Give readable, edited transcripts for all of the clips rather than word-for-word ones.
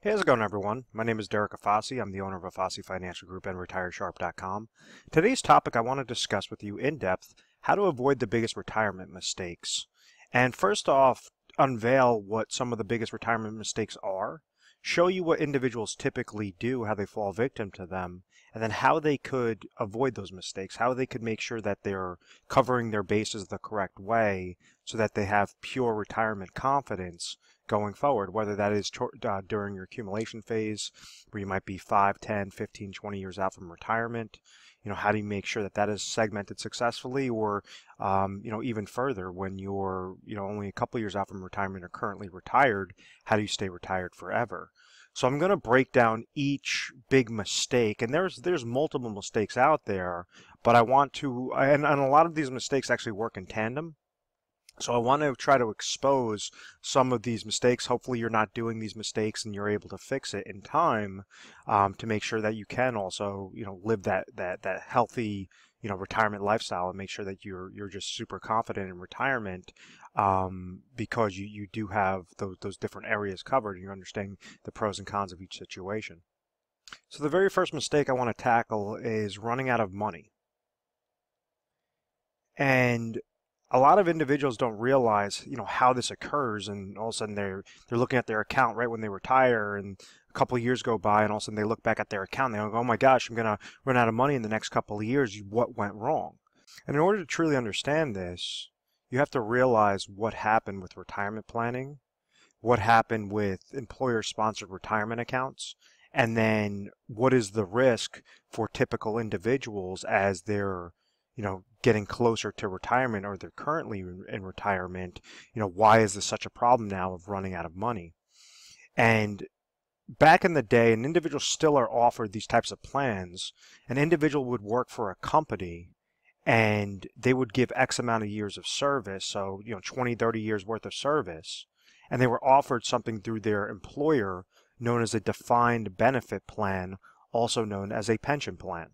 Hey, how's it going, everyone? My name is Derek Afasi. I'm the owner of Afasi Financial Group and RetireSharp.com. Today's topic, I want to discuss with you in depth how to avoid the biggest retirement mistakes. And first off, unveil what some of the biggest retirement mistakes are, show you what individuals typically do, how they fall victim to them, and then how they could avoid those mistakes, how they could make sure that they're covering their bases the correct way so that they have pure retirement confidence going forward, whether that is during your accumulation phase where you might be 5, 10, 15, 20 years out from retirement. How do you make sure that that is segmented successfully, or even further when you're only a couple years out from retirement or currently retired, how do you stay retired forever? So I'm going to break down each big mistake, and there's multiple mistakes out there, but I want to, and a lot of these mistakes actually work in tandem. So I want to try to expose some of these mistakes. Hopefully you're not doing these mistakes and you're able to fix it in time, to make sure that you can also, live that healthy, retirement lifestyle, and make sure that you're just super confident in retirement, because you do have those different areas covered and you're understanding the pros and cons of each situation. So the very first mistake I want to tackle is running out of money. And a lot of individuals don't realize, how this occurs, and all of a sudden they're looking at their account right when they retire, and a couple of years go by, and all of a sudden they look back at their account and they go, "Oh my gosh, I'm gonna run out of money in the next couple of years. What went wrong?" And in order to truly understand this, you have to realize what happened with retirement planning, what happened with employer-sponsored retirement accounts, and then what is the risk for typical individuals as they're getting closer to retirement, or they're currently in retirement. Why is this such a problem now of running out of money? And back in the day, and individuals still are offered these types of plans, an individual would work for a company and they would give X amount of years of service, so 20, 30 years worth of service, and they were offered something through their employer known as a defined benefit plan, also known as a pension plan.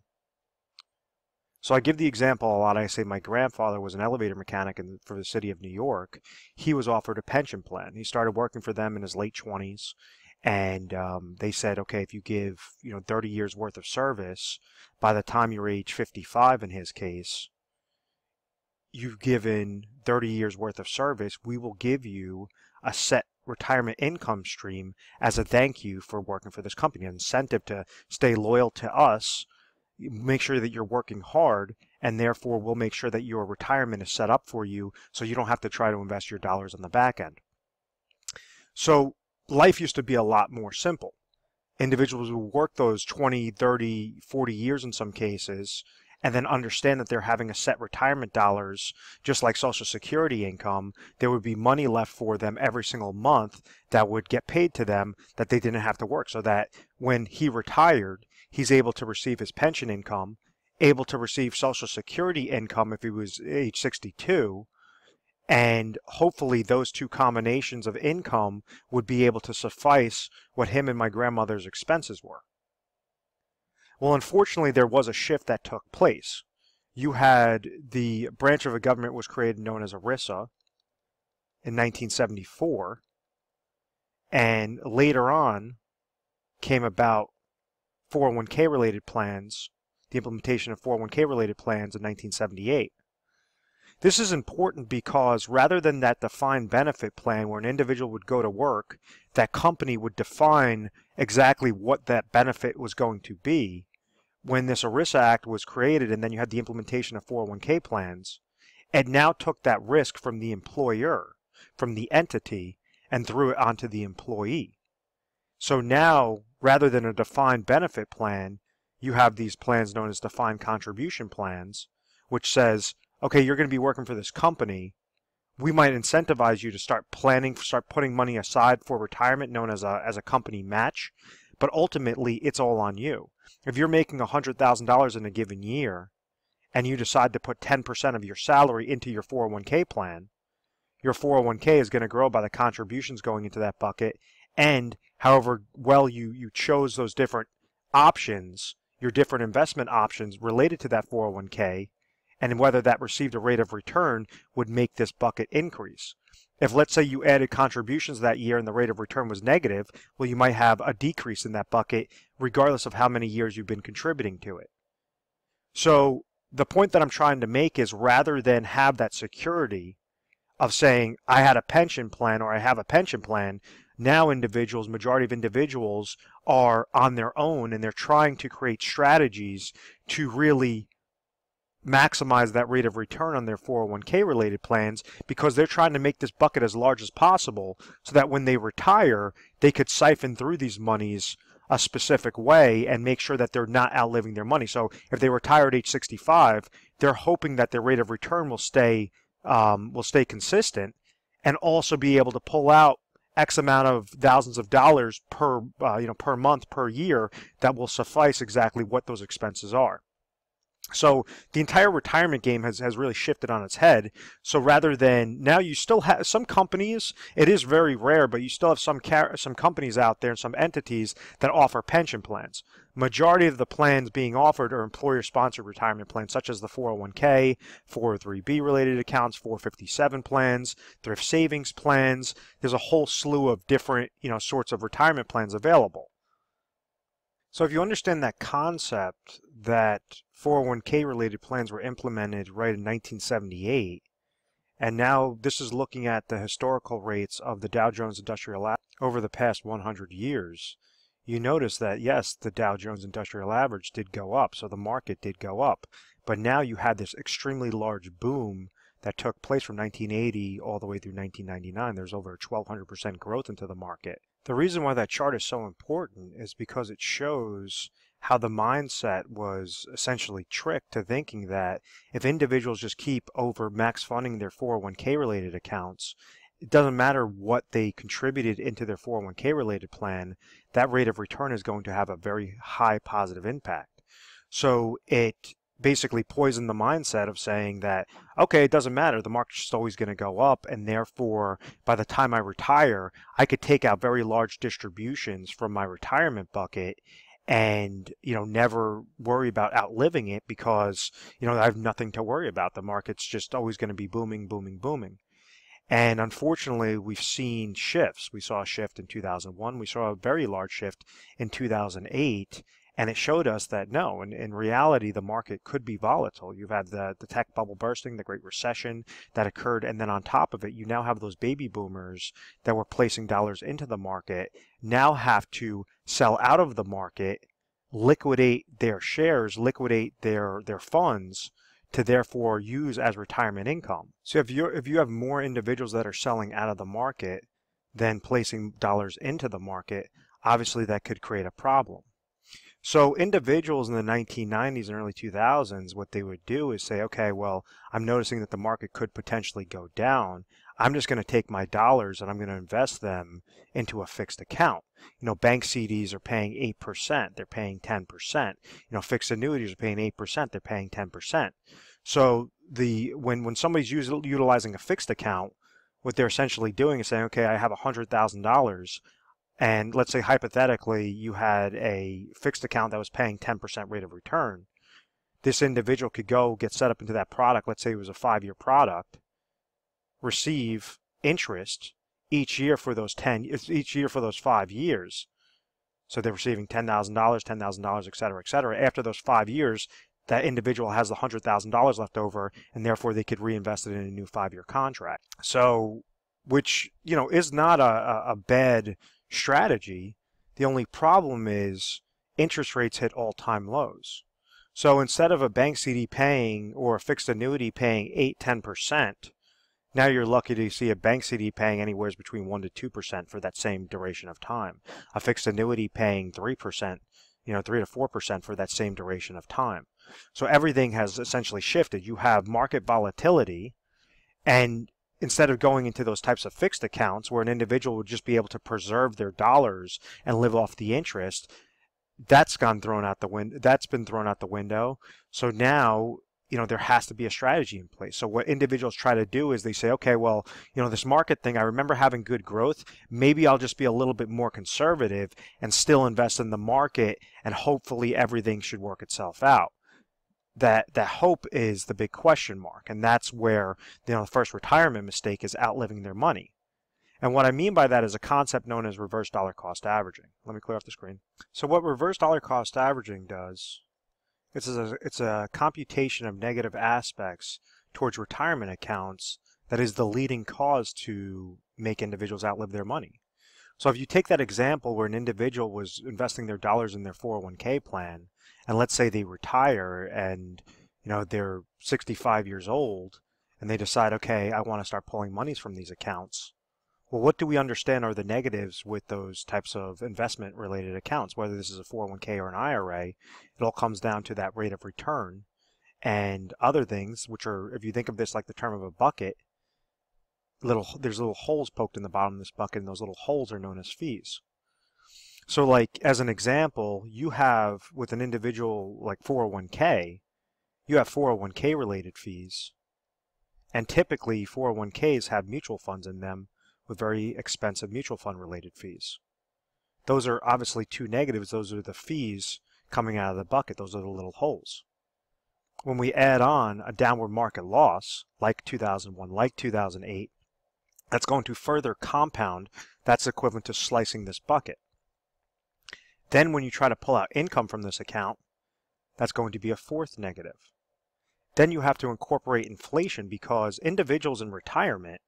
So I give the example a lot. I say my grandfather was an elevator mechanic for the city of New York. He was offered a pension plan. He started working for them in his late 20s, and they said, okay, if you give 30 years worth of service, by the time you're age 55 in his case, you've given 30 years worth of service, we will give you a set retirement income stream as a thank you for working for this company, an incentive to stay loyal to us. Make sure that you're working hard, and therefore we'll make sure that your retirement is set up for you so you don't have to try to invest your dollars on the back end. So life used to be a lot more simple. Individuals would work those 20, 30, 40 years in some cases, and then understand that they're having a set retirement dollars, just like Social Security income. There would be money left for them every single month that would get paid to them that they didn't have to work, so that when he retired, he's able to receive his pension income, able to receive Social Security income if he was age 62, and hopefully those two combinations of income would be able to suffice what him and my grandmother's expenses were. Well, unfortunately, there was a shift that took place. You had the branch of a government was created known as ERISA in 1974, and later on came about 401k related plans, the implementation of 401k related plans in 1978. This is important because rather than that defined benefit plan where an individual would go to work, that company would define exactly what that benefit was going to be. When this ERISA Act was created and then you had the implementation of 401k plans, it now took that risk from the employer, from the entity, and threw it onto the employee. So now, rather than a defined benefit plan, you have these plans known as defined contribution plans, which says, okay, you're going to be working for this company. We might incentivize you to start planning, start putting money aside for retirement, known as a company match, but ultimately it's all on you. If you're making $100,000 in a given year and you decide to put 10% of your salary into your 401k plan, your 401k is going to grow by the contributions going into that bucket, and however well you chose those different options, your different investment options related to that 401k, and whether that received a rate of return would make this bucket increase. If, let's say, you added contributions that year and the rate of return was negative, well, you might have a decrease in that bucket regardless of how many years you've been contributing to it. So the point that I'm trying to make is, rather than have that security of saying I had a pension plan or I have a pension plan, now individuals, majority of individuals, are on their own, and they're trying to create strategies to really maximize that rate of return on their 401k related plans, because they're trying to make this bucket as large as possible so that when they retire, they could siphon through these monies a specific way and make sure that they're not outliving their money. So if they retire at age 65, they're hoping that their rate of return will stay consistent, and also be able to pull out X amount of thousands of dollars per per month, per year, that will suffice exactly what those expenses are. So the entire retirement game has really shifted on its head. So rather than, now you still have some companies, it is very rare, but you still have some companies out there and some entities that offer pension plans. Majority of the plans being offered are employer-sponsored retirement plans, such as the 401k, 403b related accounts, 457 plans, thrift savings plans. There's a whole slew of different, sorts of retirement plans available. So if you understand that concept, that 401k related plans were implemented right in 1978, and now this is looking at the historical rates of the Dow Jones Industrial Average over the past 100 years, you notice that yes, the Dow Jones Industrial Average did go up, so the market did go up, but now you had this extremely large boom that took place from 1980 all the way through 1999. There's over 1,200% growth into the market. The reason why that chart is so important is because it shows how the mindset was essentially tricked to thinking that if individuals just keep over max funding their 401k related accounts, it doesn't matter what they contributed into their 401k related plan, that rate of return is going to have a very high positive impact. So it basically poisoned the mindset of saying that, okay, it doesn't matter, the market's just always going to go up, and therefore by the time I retire, I could take out very large distributions from my retirement bucket and never worry about outliving it, because I have nothing to worry about. The market's just always going to be booming, booming, booming. And unfortunately, we've seen shifts. We saw a shift in 2001. We saw a very large shift in 2008. And it showed us that no, in reality, the market could be volatile. You've had the tech bubble bursting, the Great Recession that occurred, and then on top of it, you now have those baby boomers that were placing dollars into the market now have to sell out of the market, liquidate their shares, liquidate their funds, to therefore use as retirement income. So if you have more individuals that are selling out of the market than placing dollars into the market, obviously that could create a problem. So individuals in the 1990s and early 2000s, what they would do is say, okay, well, I'm noticing that the market could potentially go down. I'm just going to take my dollars and I'm going to invest them into a fixed account. Bank CDs are paying 8%. They're paying 10%. Fixed annuities are paying 8%. They're paying 10%. So when somebody's utilizing a fixed account, what they're essentially doing is saying, okay, I have $100,000. And let's say hypothetically you had a fixed account that was paying 10% rate of return. This individual could go get set up into that product. Let's say it was a 5-year product, receive interest each year for those 5 years. So they're receiving $10,000, $10,000, et cetera, et cetera. After those 5 years, that individual has the $100,000 left over, and therefore they could reinvest it in a new 5-year contract. So, which is not a bad strategy. The only problem is interest rates hit all-time lows. So instead of a bank CD paying or a fixed annuity paying 8-10%, now you're lucky to see a bank CD paying anywhere between 1 to 2% for that same duration of time. A fixed annuity paying 3%, 3 to 4% for that same duration of time. So everything has essentially shifted. You have market volatility, and instead of going into those types of fixed accounts where an individual would just be able to preserve their dollars and live off the interest, that's been thrown out the window. So now, there has to be a strategy in place. So what individuals try to do is they say, okay, well, this market thing, I remember having good growth. Maybe I'll just be a little bit more conservative and still invest in the market, and hopefully everything should work itself out. that hope is the big question mark, and that's where the first retirement mistake is outliving their money. And what I mean by that is a concept known as reverse dollar cost averaging. Let me clear off the screen. So what reverse dollar cost averaging does, it's a computation of negative aspects towards retirement accounts that is the leading cause to make individuals outlive their money. So if you take that example where an individual was investing their dollars in their 401k plan, and let's say they retire and they're 65 years old and they decide, okay, I want to start pulling monies from these accounts. Well, what do we understand are the negatives with those types of investment related accounts, whether this is a 401k or an IRA? It all comes down to that rate of return and other things, which are, if you think of this like the term of a bucket, there's little holes poked in the bottom of this bucket, and those little holes are known as fees. So like as an example, you have with an individual like 401k, you have 401k related fees, and typically 401ks have mutual funds in them with very expensive mutual fund related fees. Those are obviously two negatives. Those are the fees coming out of the bucket. Those are the little holes. When we add on a downward market loss like 2001, like 2008, that's going to further compound. That's equivalent to slicing this bucket. Then when you try to pull out income from this account, that's going to be a fourth negative. Then you have to incorporate inflation, because individuals in retirement,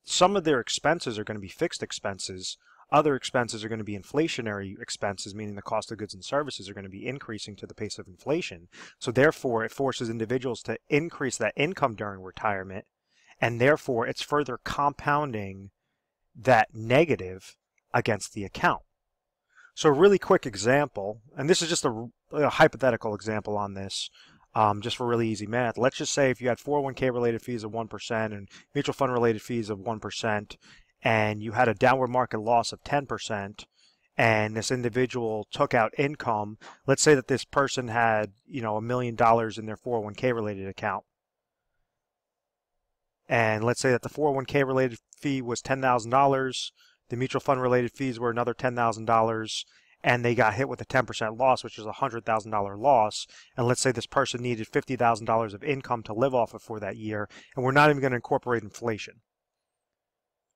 some of their expenses are going to be fixed expenses. Other expenses are going to be inflationary expenses, meaning the cost of goods and services are going to be increasing to the pace of inflation. So therefore, it forces individuals to increase that income during retirement, and therefore it's further compounding that negative against the account. So a really quick example, and this is just a hypothetical example on this, just for really easy math. Let's just say if you had 401k related fees of 1% and mutual fund related fees of 1%, and you had a downward market loss of 10%, and this individual took out income. Let's say that this person had, $1 million in their 401k related account. And let's say that the 401k related fee was $10,000, the mutual fund related fees were another $10,000, and they got hit with a 10% loss, which is a $100,000 loss. And let's say this person needed $50,000 of income to live off of for that year, and we're not even going to incorporate inflation.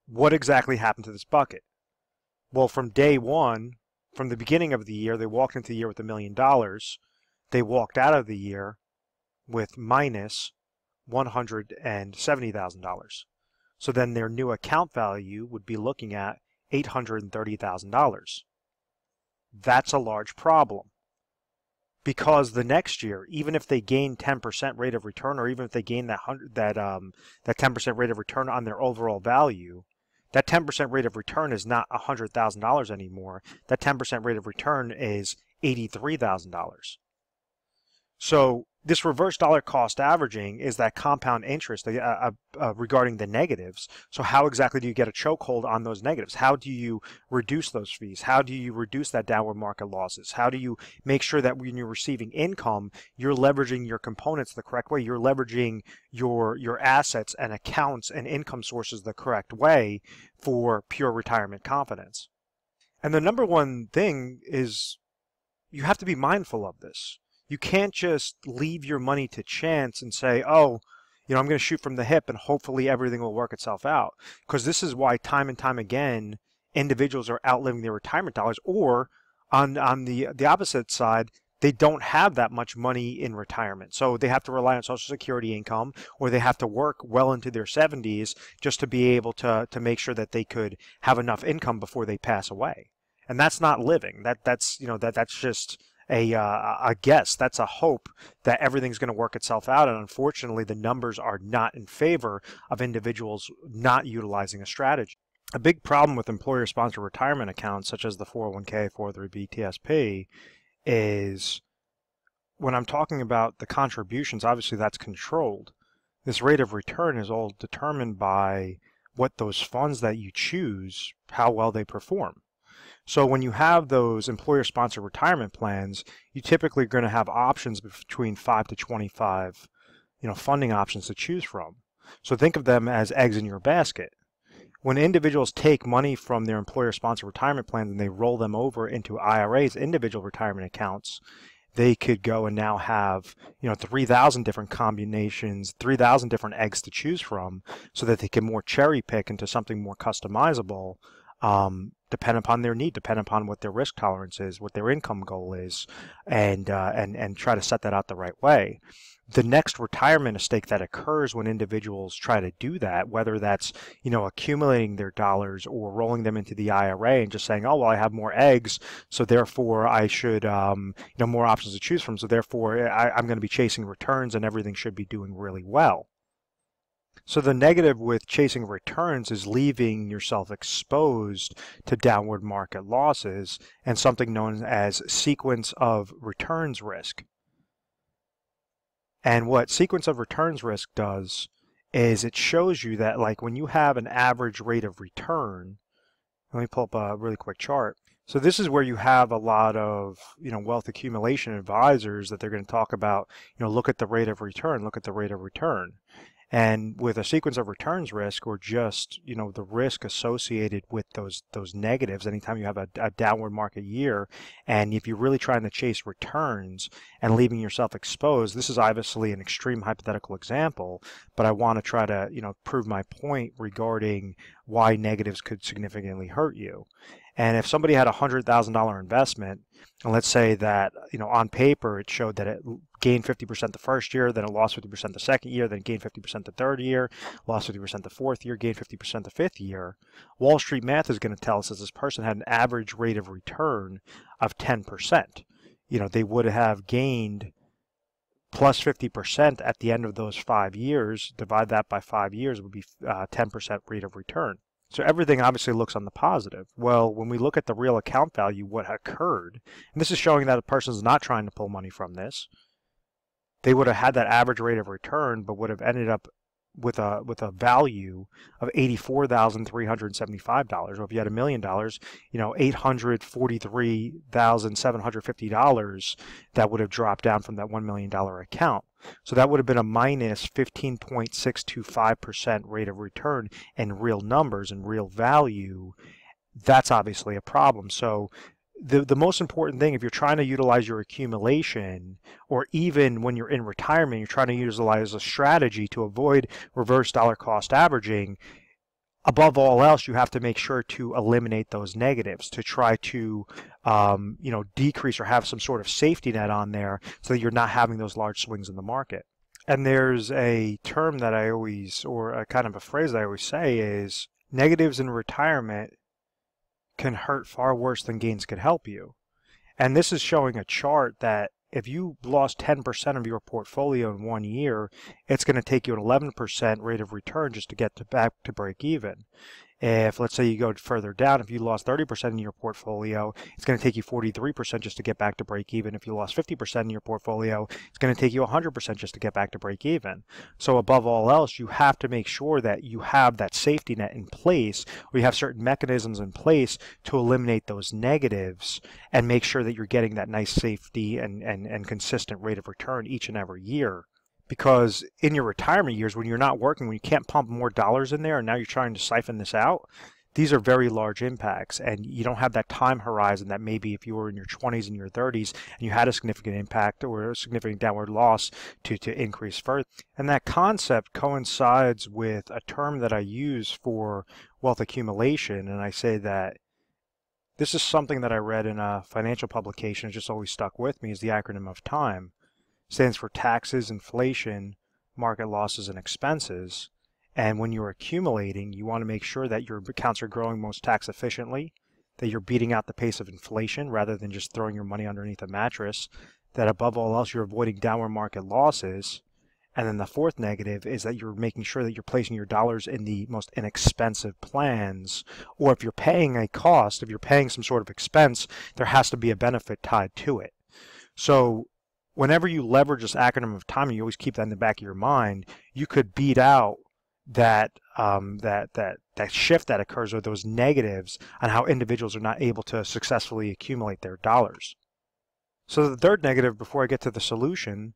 What exactly happened to this bucket? Well, from day one, from the beginning of the year, they walked into the year with $1 million. They walked out of the year with minus $170,000. So then their new account value would be looking at $830,000. That's a large problem, because the next year, even if they gain 10% rate of return, or even if they gain that 10% rate of return on their overall value, that 10% rate of return is not $100,000 anymore. That 10% rate of return is $83,000. So this reverse dollar cost averaging is that compound interest regarding the negatives. So how exactly do you get a chokehold on those negatives? How do you reduce those fees? How do you reduce that downward market losses? How do you make sure that when you're receiving income, you're leveraging your components the correct way? You're leveraging your assets and accounts and income sources the correct way for pure retirement confidence. And the number one thing is you have to be mindful of this. You can't just leave your money to chance and say, oh, I'm going to shoot from the hip and hopefully everything will work itself out. Because this is why time and time again, individuals are outliving their retirement dollars, or on the opposite side, they don't have that much money in retirement. So they have to rely on Social Security income, or they have to work well into their 70s just to be able to make sure that they could have enough income before they pass away. And that's not living. That's just a guess. That's a hope that everything's going to work itself out, and unfortunately the numbers are not in favor of individuals not utilizing a strategy. A big problem with employer-sponsored retirement accounts such as the 401k, 403b, TSP is when I'm talking about the contributions, obviously that's controlled. This rate of return is all determined by what those funds that you choose, how well they perform. So when you have those employer-sponsored retirement plans, you typically are going to have options between 5 to 25, funding options to choose from. So think of them as eggs in your basket. When individuals take money from their employer-sponsored retirement plans and they roll them over into IRAs, individual retirement accounts, they could go and now have, 3,000 different combinations, 3,000 different eggs to choose from, so that they can more cherry pick into something more customizable, depend upon their need, depend upon what their risk tolerance is, what their income goal is, and try to set that out the right way. The next retirement mistake that occurs when individuals try to do that, whether that's, accumulating their dollars or rolling them into the IRA and just saying, oh, well, I have more eggs, so therefore I should, more options to choose from, so therefore I'm going to be chasing returns and everything should be doing really well. So the negative with chasing returns is leaving yourself exposed to downward market losses and something known as sequence of returns risk. And what sequence of returns risk does is it shows you that, like, when you have an average rate of return, let me pull up a really quick chart. So this is where you have a lot of, wealth accumulation advisors that they're going to talk about, look at the rate of return, look at the rate of return. And with a sequence of returns risk, or just, the risk associated with those negatives, anytime you have a downward market year, and if you're really trying to chase returns and leaving yourself exposed, this is obviously an extreme hypothetical example, but I want to try to, prove my point regarding why negatives could significantly hurt you. And if somebody had a $100,000 investment, and let's say that, on paper it showed that it gained 50% the first year, then it lost 50% the second year, then it gained 50% the third year, lost 50% the fourth year, gained 50% the fifth year, Wall Street math is going to tell us that this person had an average rate of return of 10%. They would have gained plus 50% at the end of those 5 years. Divide that by 5 years would be 10% rate of return. So everything obviously looks on the positive. Well, when we look at the real account value, what occurred, and this is showing that a person's not trying to pull money from this, they would have had that average rate of return, but would have ended up with a value of $84,375. Or if you had $1 million, $843,750 that would have dropped down from that $1 million account. So that would have been a minus 15.625% rate of return in real numbers and real value. That's obviously a problem. So the most important thing, if you're trying to utilize your accumulation, or even when you're in retirement, you're trying to utilize a strategy to avoid reverse dollar cost averaging, above all else, you have to make sure to eliminate those negatives, to try to decrease or have some sort of safety net on there so that you're not having those large swings in the market. And there's a term that I always, or a kind of a phrase that I always say is, negatives in retirement can hurt far worse than gains could help you. And this is showing a chart that if you lost 10% of your portfolio in 1 year, it's going to take you an 11% rate of return just to get back to break even. If, let's say, you go further down, if you lost 30% in your portfolio, it's going to take you 43% just to get back to break even. If you lost 50% in your portfolio, it's going to take you 100% just to get back to break even. So above all else, you have to make sure that you have that safety net in place, or you have certain mechanisms in place to eliminate those negatives and make sure that you're getting that nice safety and consistent rate of return each and every year. Because in your retirement years, when you're not working, when you can't pump more dollars in there, and now you're trying to siphon this out, these are very large impacts, and you don't have that time horizon that maybe if you were in your 20s and your 30s and you had a significant impact or a significant downward loss to increase further. And that concept coincides with a term that I use for wealth accumulation, and I say that this is something that I read in a financial publication. It just always stuck with me, is the acronym of T.I.M.E. Stands for taxes, inflation, market losses, and expenses. And when you're accumulating, you want to make sure that your accounts are growing most tax efficiently, that you're beating out the pace of inflation rather than just throwing your money underneath a mattress, that above all else you're avoiding downward market losses. And then the fourth negative is that you're making sure that you're placing your dollars in the most inexpensive plans, or if you're paying a cost, if you're paying some sort of expense, there has to be a benefit tied to it. So whenever you leverage this acronym of T.I.M.E, you always keep that in the back of your mind. You could beat out that shift that occurs, or those negatives on how individuals are not able to successfully accumulate their dollars. So the third negative, before I get to the solution,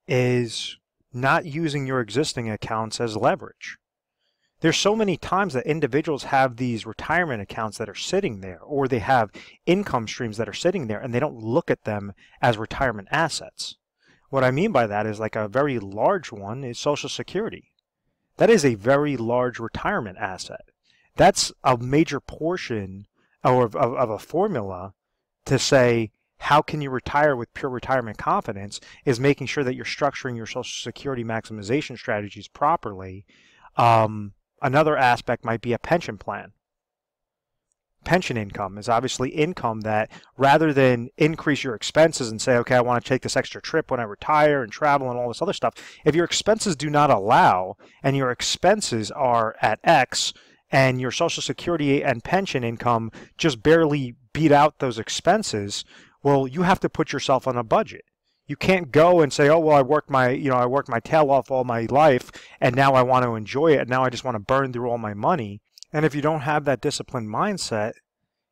is not using your existing accounts as leverage. There's so many times that individuals have these retirement accounts that are sitting there, or they have income streams that are sitting there, and they don't look at them as retirement assets. What I mean by that is, like, a very large one is Social Security. That is a very large retirement asset. That's a major portion of a formula to say, how can you retire with pure retirement confidence, is making sure that you're structuring your Social Security maximization strategies properly. Another aspect might be a pension plan. Pension income is obviously income that, rather than increase your expenses and say, okay, I want to take this extra trip when I retire and travel and all this other stuff, if your expenses do not allow and your expenses are at X and your Social Security and pension income just barely beat out those expenses, well, you have to put yourself on a budget. You can't go and say, oh, well, I worked my tail off all my life, and now I want to enjoy it, and now I just want to burn through all my money. And if you don't have that disciplined mindset,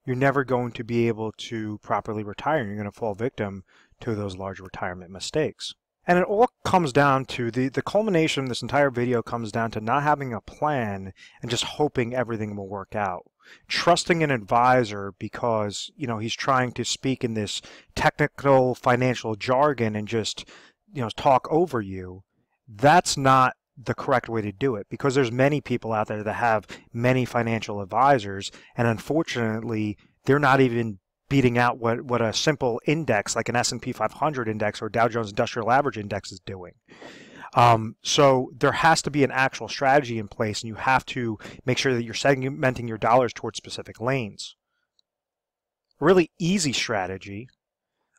you're never going to be able to properly retire. You're going to fall victim to those large retirement mistakes. And it all comes down to, the culmination of this entire video comes down to not having a plan and just hoping everything will work out. Trusting an advisor because, he's trying to speak in this technical financial jargon and just, talk over you. That's not the correct way to do it, because there's many people out there that have many financial advisors, and unfortunately, they're not even beating out what a simple index like an S&P 500 index or Dow Jones Industrial Average index is doing. So there has to be an actual strategy in place, and you have to make sure that you're segmenting your dollars towards specific lanes. Really easy strategy.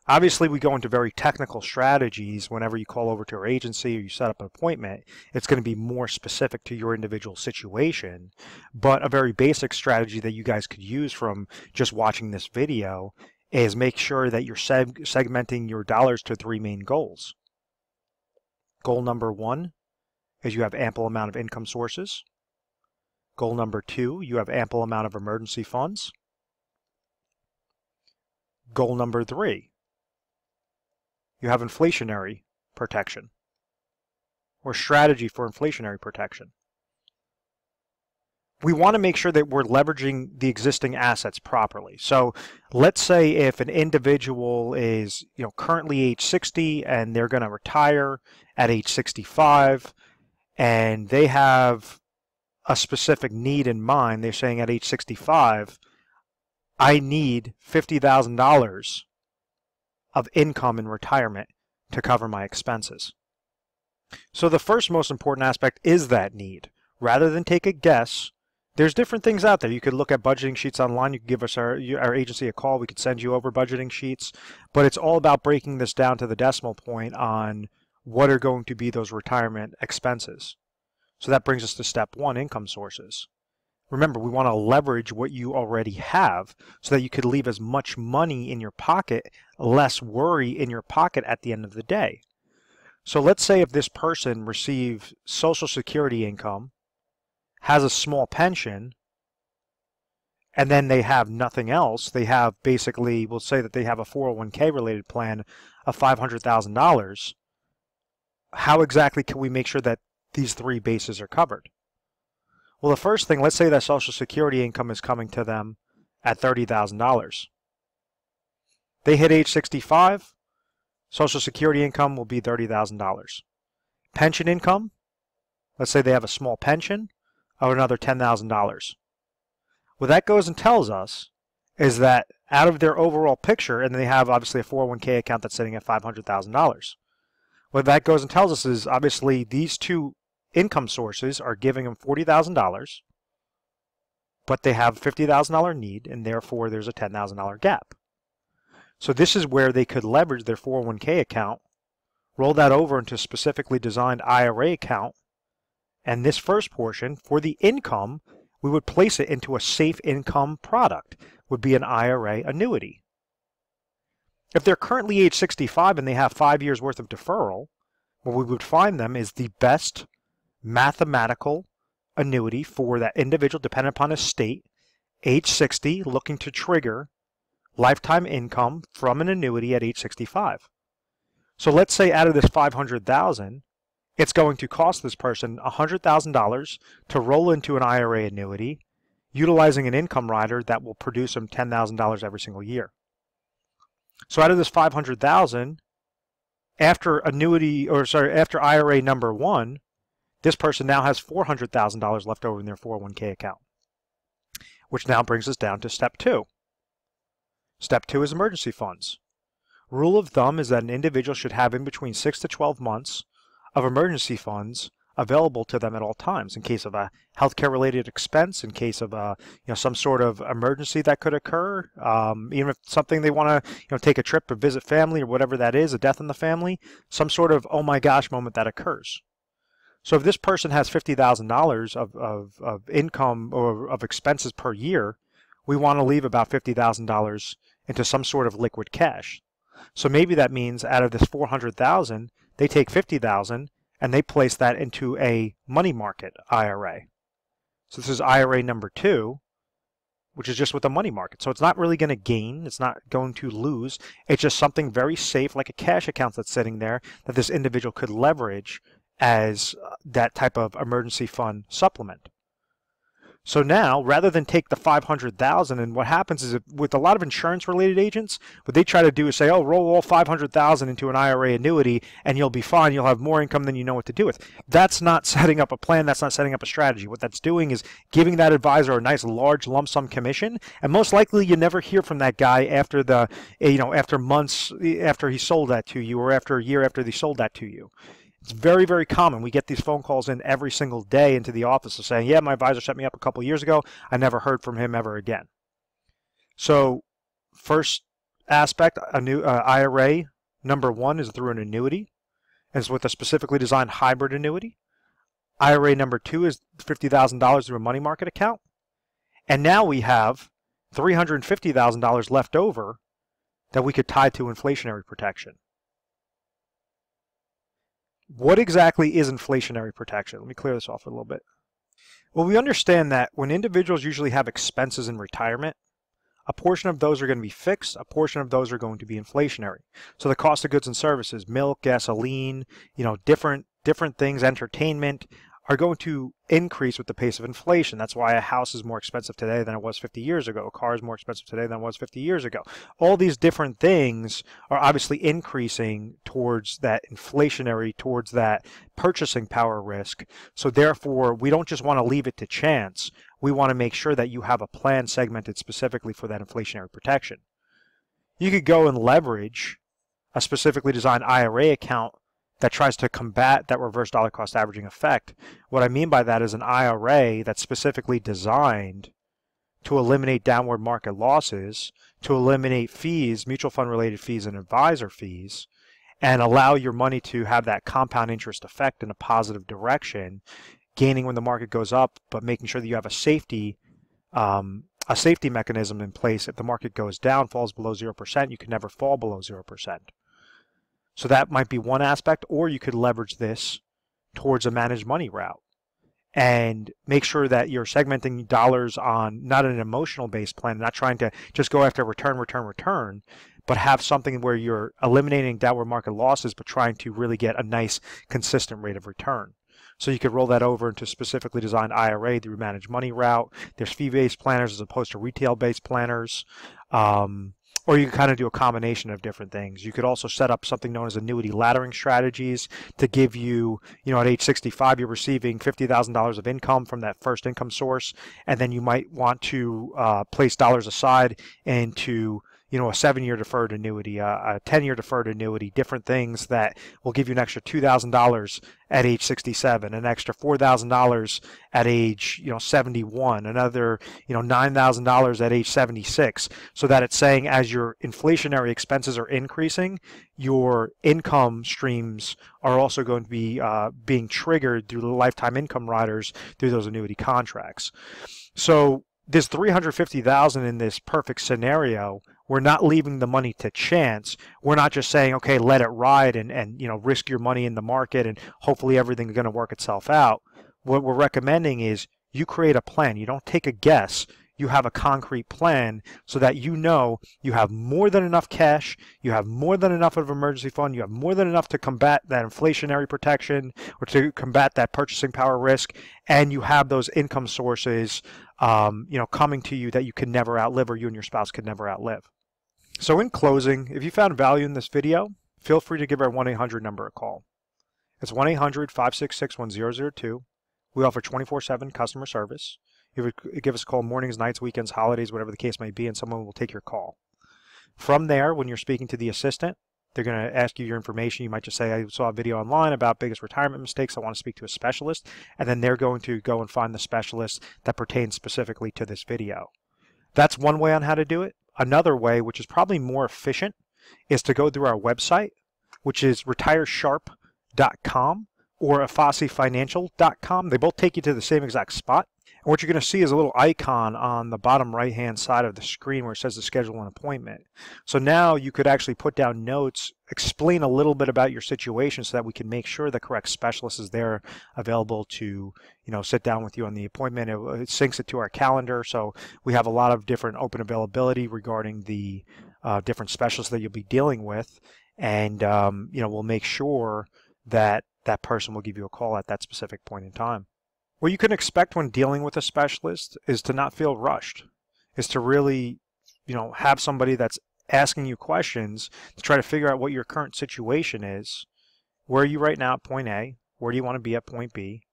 Obviously, we go into very technical strategies whenever you call over to our agency or you set up an appointment. It's going to be more specific to your individual situation, but a very basic strategy that you guys could use from just watching this video is make sure that you're segmenting your dollars to 3 main goals. Goal number 1 is you have ample amount of income sources. Goal number 2, you have ample amount of emergency funds. Goal number 3, you have inflationary protection, or strategy for inflationary protection. We want to make sure that we're leveraging the existing assets properly. So let's say if an individual is currently age 60 and they're going to retire at age 65, and they have a specific need in mind. They're saying at age 65, I need $50,000 of income in retirement to cover my expenses. So the first most important aspect is that need. Rather than take a guess, there's different things out there. You could look at budgeting sheets online. You could give us our agency a call. We could send you over budgeting sheets. But it's all about breaking this down to the decimal point on what are going to be those retirement expenses. So that brings us to step 1, income sources. Remember, we want to leverage what you already have so that you could leave as much money in your pocket, less worry in your pocket at the end of the day. So let's say if this person receives Social Security income, has a small pension, and then they have nothing else. They have basically, we'll say that they have a 401k related plan of $500,000. How exactly can we make sure that these 3 bases are covered? Well, the first thing, let's say that Social Security income is coming to them at $30,000. They hit age 65, Social Security income will be $30,000. Pension income, let's say they have a small pension of another $10,000. What that goes and tells us is that out of their overall picture, and they have obviously a 401k account that's sitting at $500,000. What that goes and tells us is obviously these 2 income sources are giving them $40,000, but they have a $50,000 need, and therefore there's a $10,000 gap. So this is where they could leverage their 401k account, roll that over into a specifically designed IRA account, and this first portion, for the income, we would place it into a safe income product, would be an IRA annuity. If they're currently age 65 and they have 5 years worth of deferral, what we would find them is the best mathematical annuity for that individual, dependent upon his state, age 60, looking to trigger lifetime income from an annuity at age 65. So let's say out of this $500,000, it's going to cost this person $100,000 to roll into an IRA annuity utilizing an income rider that will produce them $10,000 every single year. So out of this $500,000, after after IRA number 1, this person now has $400,000 left over in their 401k account, which now brings us down to step 2. Step 2 is emergency funds. Rule of thumb is that an individual should have in between 6 to 12 months of emergency funds available to them at all times in case of a healthcare related expense, in case of a some sort of emergency that could occur, even if something they want to take a trip or visit family or whatever that is, a death in the family, some sort of oh my gosh moment that occurs. So if this person has $50,000 of income or of expenses per year, we want to leave about $50,000 into some sort of liquid cash. So maybe that means out of this $400,000, they take $50,000 and they place that into a money market IRA. So this is IRA number 2, which is just with the money market. So it's not really going to gain, it's not going to lose. It's just something very safe, like a cash account that's sitting there that this individual could leverage as that type of emergency fund supplement. So now, rather than take the $500,000, and what happens is with a lot of insurance-related agents, what they try to do is say, oh, roll all $500,000 into an IRA annuity, and you'll be fine. You'll have more income than you know what to do with. That's not setting up a plan. That's not setting up a strategy. What that's doing is giving that advisor a nice large lump sum commission, and most likely you never hear from that guy after after months after he sold that to you, or after a year after they sold that to you. It's very, very common. We get these phone calls in every single day into the office of saying, yeah, my advisor set me up a couple years ago. I never heard from him ever again. So first aspect, IRA number 1 is through an annuity. And it's with a specifically designed hybrid annuity. IRA number 2 is $50,000 through a money market account. And now we have $350,000 left over that we could tie to inflationary protection. What exactly is inflationary protection? Let me clear this off a little bit. Well, we understand that when individuals usually have expenses in retirement, a portion of those are going to be fixed, a portion of those are going to be inflationary. So the cost of goods and services, milk, gasoline, different things, entertainment, are going to increase with the pace of inflation. That's why a house is more expensive today than it was 50 years ago. A car is more expensive today than it was 50 years ago. All these different things are obviously increasing towards that inflationary, towards that purchasing power risk. So therefore, we don't just want to leave it to chance. We want to make sure that you have a plan segmented specifically for that inflationary protection. You could go and leverage a specifically designed IRA account that tries to combat that reverse dollar cost averaging effect. What I mean by that is an IRA that's specifically designed to eliminate downward market losses, to eliminate fees, mutual fund related fees and advisor fees, and allow your money to have that compound interest effect in a positive direction, gaining when the market goes up, but making sure that you have a safety mechanism in place. If the market goes down, falls below 0%, you can never fall below 0%. So that might be one aspect, or you could leverage this towards a managed money route and make sure that you're segmenting dollars on not an emotional based plan, not trying to just go after return, but have something where you're eliminating downward market losses, but trying to really get a nice consistent rate of return. So you could roll that over into specifically designed IRA through managed money route. There's fee-based planners as opposed to retail-based planners. Or you can kind of do a combination of different things. You could also set up something known as annuity laddering strategies to give you, at age 65, you're receiving $50,000 of income from that first income source, and then you might want to place dollars aside into a 7-year deferred annuity, a 10-year deferred annuity, different things that will give you an extra $2,000 at age 67, an extra $4,000 at age 71, another $9,000 at age 76, so that it's saying as your inflationary expenses are increasing, your income streams are also going to be being triggered through the lifetime income riders through those annuity contracts. So this $350,000 in this perfect scenario, we're not leaving the money to chance. We're not just saying, okay, let it ride and risk your money in the market and hopefully everything's going to work itself out. What we're recommending is you create a plan. You don't take a guess. you have a concrete plan so that you know you have more than enough cash, you have more than enough of an emergency fund, you have more than enough to combat that inflationary protection or to combat that purchasing power risk, and you have those income sources coming to you that you can never outlive, or you and your spouse could never outlive. So in closing, if you found value in this video, feel free to give our 1-800 number a call. It's 1-800-566-1002. We offer 24/7 customer service. You would give us a call mornings, nights, weekends, holidays, whatever the case may be, and someone will take your call. From there, when you're speaking to the assistant, they're going to ask you your information. You might just say, I saw a video online about biggest retirement mistakes. I want to speak to a specialist. And then they're going to go and find the specialist that pertains specifically to this video. That's one way on how to do it. Another way, which is probably more efficient, is to go through our website, which is retiresharp.com or afasifinancial.com. They both take you to the same exact spot. And what you're going to see is a little icon on the bottom right-hand side of the screen where it says to schedule an appointment. So now you could actually put down notes, explain a little bit about your situation so that we can make sure the correct specialist is there available to, sit down with you on the appointment. It syncs it to our calendar. So we have a lot of different open availability regarding the different specialists that you'll be dealing with. And, we'll make sure that that person will give you a call at that specific point in time. What you can expect when dealing with a specialist is to not feel rushed, is to really, have somebody that's asking you questions to try to figure out what your current situation is. Where are you right now at point A? Where do you want to be at point B?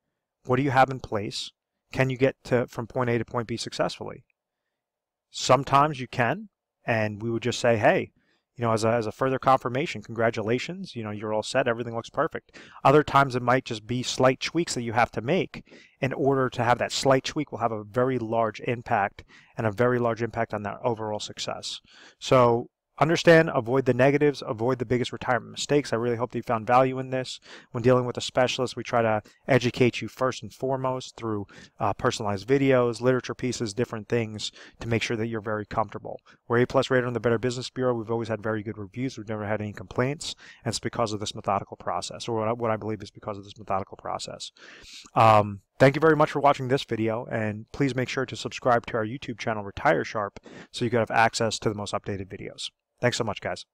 What do you have in place? Can you get from point A to point B successfully? Sometimes you can, and we would just say, hey, as a further confirmation, congratulations, you're all set, everything looks perfect. Other times it might just be slight tweaks that you have to make in order to have that slight tweak will have a very large impact and a very large impact on that overall success. So understand, avoid the negatives, avoid the biggest retirement mistakes. I really hope that you found value in this. When dealing with a specialist, we try to educate you first and foremost through personalized videos, literature pieces, different things to make sure that you're very comfortable. We're A+ rated on the Better Business Bureau. We've always had very good reviews. We've never had any complaints, and it's because of this methodical process, or what I believe is because of this methodical process. Thank you very much for watching this video, and please make sure to subscribe to our YouTube channel, Retire Sharp, so you can have access to the most updated videos. Thanks so much, guys.